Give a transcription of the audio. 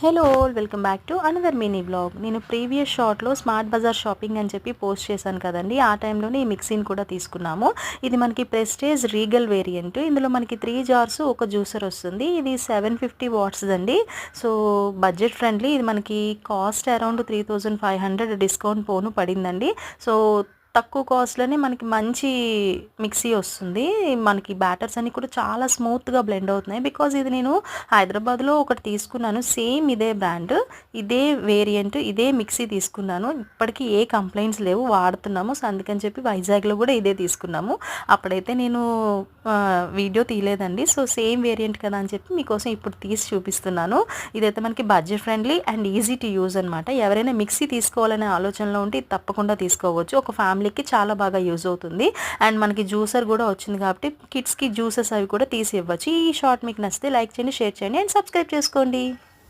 Hello all welcome back to another mini blog. నేను previous షార్ట్లో smart Bazar shopping అని చెప్పి పోస్ట్ చేశాను కదండి. ఆ టైంలోనే ఈ మిక్సీని కూడా తీసుకున్నాము. ఇది మనకి ప్రెస్టేజ్ రీగల్ వేరియంట్. ఇందులో మనకి 3 జార్స్ ఒక జ్యూసర్ వస్తుంది. ఇది 750 వాట్స్ అండి. So budget friendly. ఇది మనకి కాస్ట్ అరౌండ్ 3500 డిస్కౌంట్ పోను పడిందండి. సో తక్కువ కాస్ట్లోనే మనకి మంచి మిక్సీ వస్తుంది. మనకి బ్యాటర్స్ అన్నీ కూడా చాలా స్మూత్గా బ్లెండ్ అవుతున్నాయి. బికాజ్ ఇది నేను హైదరాబాద్లో ఒకటి తీసుకున్నాను. సేమ్ ఇదే బ్రాండ్, ఇదే వేరియంట్, ఇదే మిక్సీ తీసుకున్నాను. ఇప్పటికీ ఏ కంప్లైంట్స్ లేవు, వాడుతున్నాము. సో అందుకని చెప్పి వైజాగ్లో కూడా ఇదే తీసుకున్నాము. అప్పుడైతే నేను వీడియో తీయలేదండి. సో సేమ్ వేరియంట్ కదా అని చెప్పి మీకోసం ఇప్పుడు తీసి చూపిస్తున్నాను. ఇదైతే మనకి budget friendly and easy to use అనమాట. ఎవరైనా మిక్సీ తీసుకోవాలనే ఆలోచనలో ఉంటే ఇది తప్పకుండా తీసుకోవచ్చు. ఒక ఫ్యామిలీకి చాలా బాగా యూజ్ అవుతుంది. అండ్ మనకి జ్యూసర్ కూడా వచ్చింది కాబట్టి కిడ్స్కి జ్యూసెస్ అవి కూడా తీసి ఇవ్వచ్చు. ఈ షార్ట్ మీకు నచ్చితే లైక్ చేయండి, షేర్ చేయండి అండ్ సబ్స్క్రైబ్ చేసుకోండి.